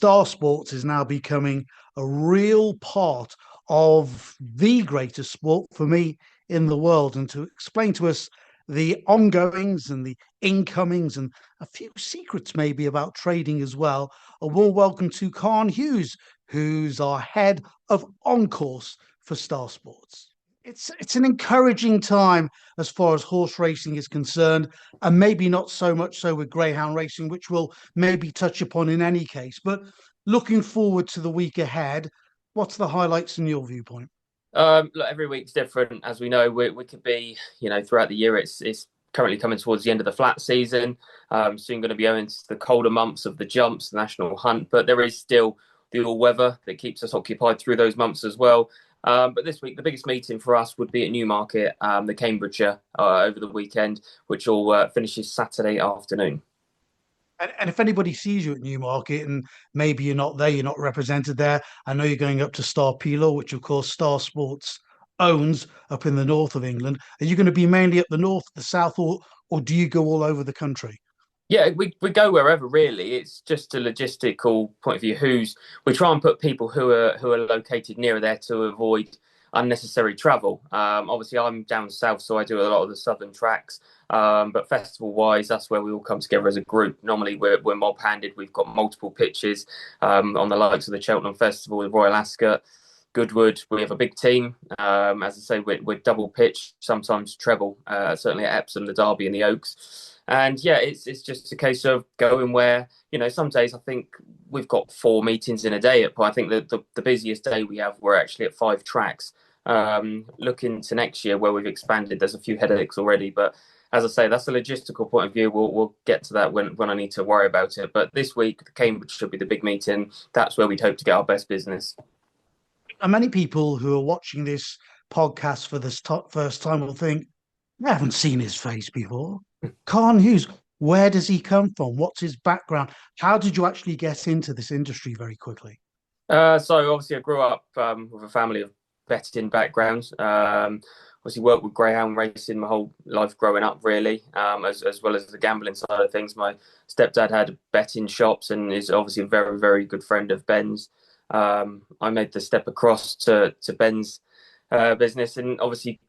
Star Sports is now becoming a real part of the greatest sport for me in the world. And to explain to us the ongoings and the incomings and a few secrets maybe about trading as well, a warm welcome to Kaan Hughes, who's our head of on course for Star Sports. It's an encouraging time as far as horse racing is concerned, and maybe not so much so with greyhound racing, which we'll maybe touch upon in any case. But looking forward to the week ahead, what's the highlights in your viewpoint? Look, every week's different, as we know. We could be, throughout the year. It's currently coming towards the end of the flat season. Soon going to be going to the colder months of the jumps, the national hunt. But there is still the all weather that keeps us occupied through those months as well. But this week, the biggest meeting for us would be at Newmarket, the Cambridgeshire, over the weekend, which all finishes Saturday afternoon. And if anybody sees you at Newmarket and maybe you're not there, you're not represented there, I know you're going up to Star Pilo, which of course Star Sports owns up in the north of England. Are you going to be mainly up the north, the south, or do you go all over the country? Yeah, we go wherever really. It's just a logistical point of view. We try and put people who are located nearer there to avoid unnecessary travel. Obviously, I'm down south, so I do a lot of the southern tracks. But festival wise, that's where we all come together as a group. Normally, we're mob handed. We've got multiple pitches on the likes of the Cheltenham Festival, the Royal Ascot, Goodwood. We have a big team. As I say, we're double pitch, sometimes treble. Certainly at Epsom, the Derby, and the Oaks. And yeah, it's just a case of going where, some days I think we've got 4 meetings in a day. I think that the busiest day we have, we're actually at 5 tracks. Looking to next year where we've expanded, there's a few headaches already. But as I say, that's a logistical point of view. We'll get to that when I need to worry about it. But this week, the Cambridge should be the big meeting. That's where we'd hope to get our best business. And many people who are watching this podcast for this first time will think, I haven't seen his face before. Kaan Hughes, where does he come from? What's his background? How did you actually get into this industry very quickly? So obviously I grew up with a family of betting backgrounds. Obviously worked with greyhound racing my whole life growing up, really, as well as the gambling side of things. My stepdad had betting shops and is obviously a very, very good friend of Ben's. I made the step across to Ben's business and obviously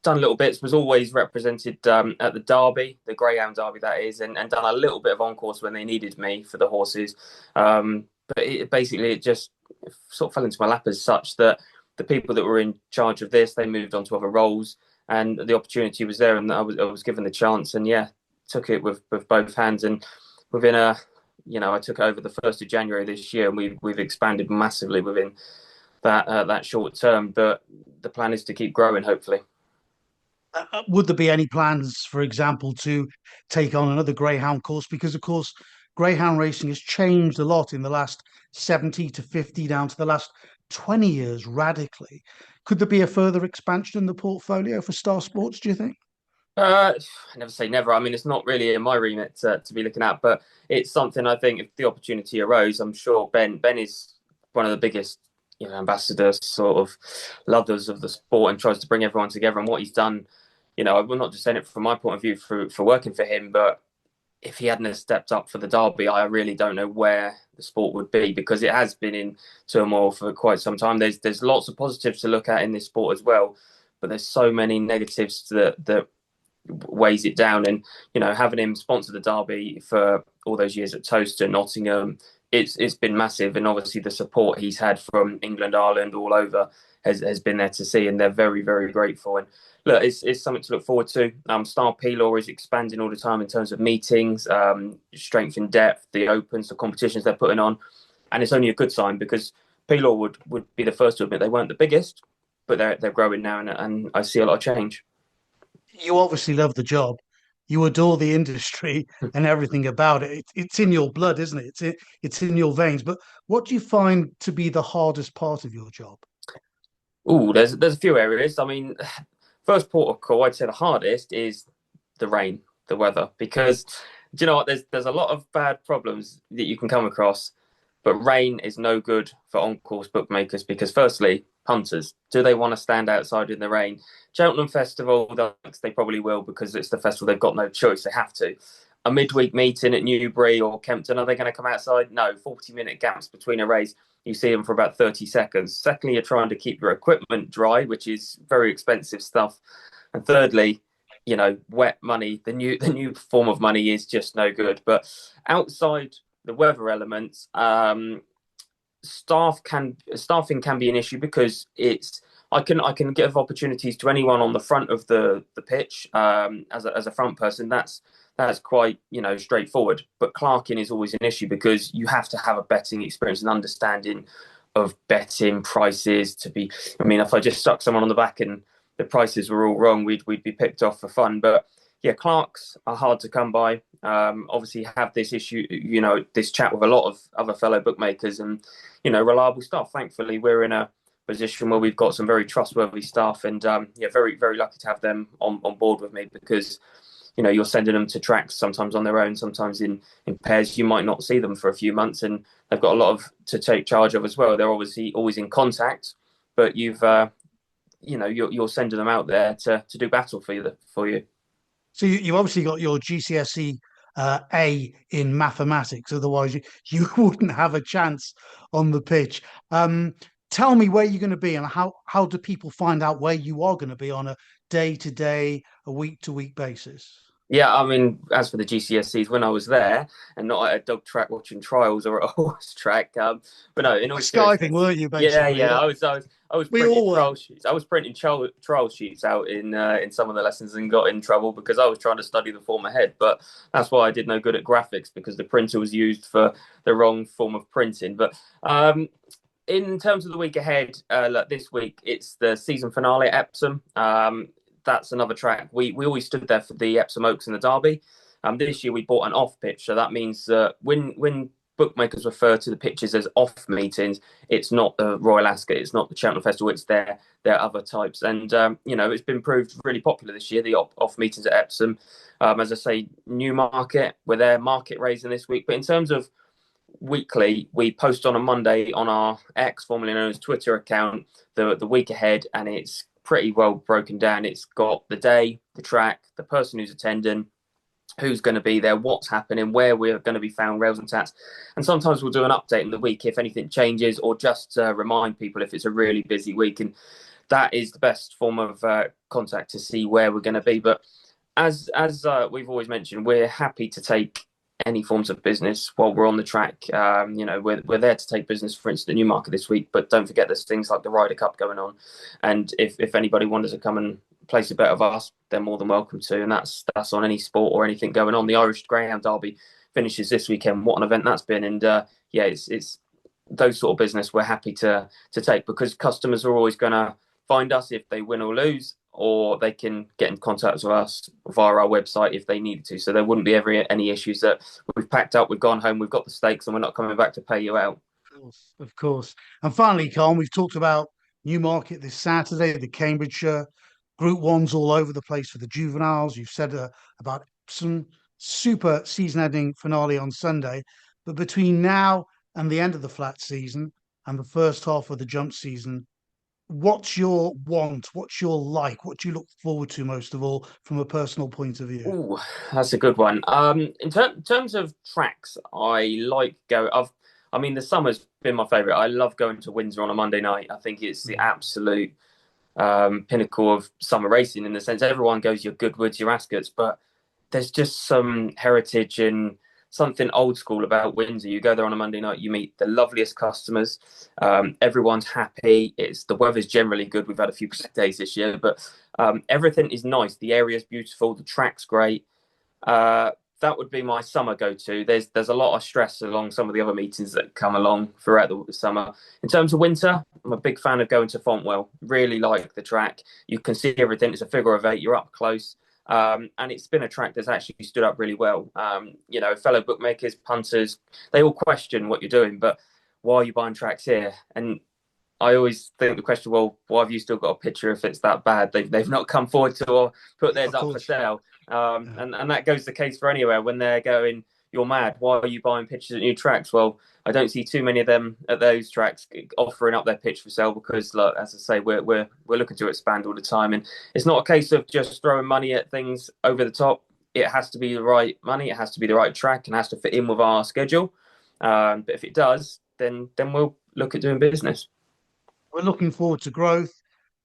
done little bits, was always represented at the Derby, the Greyhound Derby that is, and done a little bit of on course when they needed me for the horses. But it just sort of fell into my lap as such that the people that were in charge of this, they moved on to other roles and the opportunity was there and I was given the chance and yeah, took it with both hands and within I took over the 1st of January this year and we've expanded massively within that short term, but the plan is to keep growing hopefully. Would there be any plans, for example, to take on another greyhound course? Because, of course, greyhound racing has changed a lot in the last 70 to 50 down to the last 20 years radically. Could there be a further expansion in the portfolio for Star Sports, do you think? I never say never. I mean, it's not really in my remit to be looking at, but it's something I think if the opportunity arose, I'm sure Ben is one of the biggest, ambassadors, sort of lovers of the sport, and tries to bring everyone together. And what he's done, I'm not just saying it from my point of view for working for him, but if he hadn't have stepped up for the Derby, I really don't know where the sport would be because it has been in turmoil for quite some time. There's lots of positives to look at in this sport as well, but there's so many negatives that weighs it down. And having him sponsor the Derby for all those years at Toaster, Nottingham, it's been massive. And obviously the support he's had from England, Ireland, all over has been there to see, and they're very, very grateful. And look, it's something to look forward to. Star P-Law is expanding all the time in terms of meetings, strength in depth, the opens, the competitions they're putting on, and it's only a good sign because P-Law would be the first to admit they weren't the biggest, but they're growing now, and I see a lot of change. You obviously love the job. You adore the industry and everything about it. It's in your blood, isn't it? It's in your veins. But what do you find to be the hardest part of your job? Oh, there's a few areas. I mean, first port of call, I'd say the hardest is the rain, the weather, because do you know what? There's a lot of bad problems that you can come across, but rain is no good for on-course bookmakers because firstly, punters, do they want to stand outside in the rain? Cheltenham Festival, they probably will because it's the festival. They've got no choice; they have to. a midweek meeting at Newbury or Kempton, are they going to come outside? No, 40-minute gaps between a race. You see them for about 30 seconds. Secondly, you're trying to keep your equipment dry, which is very expensive stuff. And thirdly, wet money, the new form of money is just no good. But outside the weather elements, staffing can be an issue because I can give opportunities to anyone on the front of the pitch as a front person. That's quite straightforward. But clerking is always an issue because you have to have a betting experience and understanding of betting prices to be. I mean, if I just stuck someone on the back and the prices were all wrong, we'd be picked off for fun. But yeah, clerks are hard to come by. Obviously, have this issue, this chat with a lot of other fellow bookmakers and reliable staff. Thankfully, we're in a position where we've got some very trustworthy staff, and yeah, very very lucky to have them on board with me because you're sending them to tracks sometimes on their own, sometimes in pairs. You might not see them for a few months, and they've got a lot of to take charge of as well. They're obviously always in contact, but you're sending them out there to do battle for you. So you obviously got your GCSE A in mathematics, otherwise you wouldn't have a chance on the pitch. Tell me where you're going to be and how do people find out where you are going to be on a day to day, a week to week basis? Yeah, I mean, as for the GCSEs, when I was there and not at a dog track watching trials or at a horse track, but no, in all Skiving, seriousness, weren't you, yeah, basically? yeah, Yeah? I was We printing all were. trial sheets. I was printing trial sheets out in some of the lessons and got in trouble because I was trying to study the form ahead. But that's why I did no good at graphics because the printer was used for the wrong form of printing. But in terms of the week ahead, look, this week it's the season finale at Epsom. That's another track. We always stood there for the Epsom Oaks and the Derby. This year we bought an off pitch, so that means that when bookmakers refer to the pitches as off meetings, it's not the Royal Ascot, it's not the Cheltenham Festival, it's their other types. And it's been proved really popular this year. The off meetings at Epsom, as I say, Newmarket, we're there market raising this week. But in terms of weekly, we post on a Monday on our X, formerly known as Twitter account, the week ahead, and it's pretty well broken down. It's got the day, the track, the person who's attending, who's going to be there, what's happening, where we're going to be found, rails and tats. And sometimes we'll do an update in the week if anything changes, or just remind people if it's a really busy week. And that is the best form of contact to see where we're going to be. But as we've always mentioned, we're happy to take any forms of business while we're on the track. We're there to take business, for instance, Newmarket this week, but don't forget there's things like the Ryder Cup going on. And if anybody wanted to come and place a bet of us, they're more than welcome to. And that's on any sport or anything going on. The Irish Greyhound Derby finishes this weekend. What an event that's been. And yeah, it's those sort of business we're happy to take because customers are always going to find us if they win or lose, or they can get in contact with us via our website if they needed to. So there wouldn't be any issues that we've packed up, we've gone home, we've got the stakes, and we're not coming back to pay you out. Of course, of course. And finally, Colin, we've talked about Newmarket this Saturday, the Cambridgeshire Group Ones all over the place for the juveniles. You've said about some super season-ending finale on Sunday, but between now and the end of the flat season and the first half of the jump season, what's your want? What's your like? What do you look forward to most of all from a personal point of view? Ooh, that's a good one. In terms of tracks, I like go. I mean, the summer's been my favourite. I love going to Windsor on a Monday night. I think it's the absolute pinnacle of summer racing in the sense everyone goes your Goodwoods, your Ascots, but there's just some heritage and something old school about Windsor. You go there on a Monday night, you meet the loveliest customers. Everyone's happy. The weather's generally good. We've had a few days this year, but everything is nice. The area's beautiful. The track's great. That would be my summer go-to. There's a lot of stress along some of the other meetings that come along throughout the summer. In terms of winter, I'm a big fan of going to Fontwell. Really like the track. You can see everything. It's a figure of eight. You're up close. And it's been a track that's actually stood up really well. Fellow bookmakers, punters, they all question what you're doing, but why are you buying tracks here? And I always think the question, well, why have you still got a picture if it's that bad? They've not come forward to or put theirs Of up for course. sale. Yeah. And that goes the case for anywhere when they're going, you're mad. Why are you buying pictures at new tracks? Well, I don't see too many of them at those tracks offering up their pitch for sale because, like, as I say, we're looking to expand all the time. And it's not a case of just throwing money at things over the top. it has to be the right money, it has to be the right track, and has to fit in with our schedule. But if it does, then we'll look at doing business. We're looking forward to growth.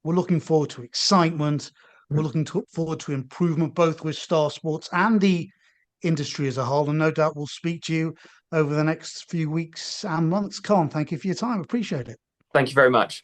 We're looking forward to excitement. We're looking forward to improvement, both with Star Sports and the industry as a whole. And no doubt we'll speak to you over the next few weeks and months. Kaan, thank you for your time. Appreciate it. Thank you very much.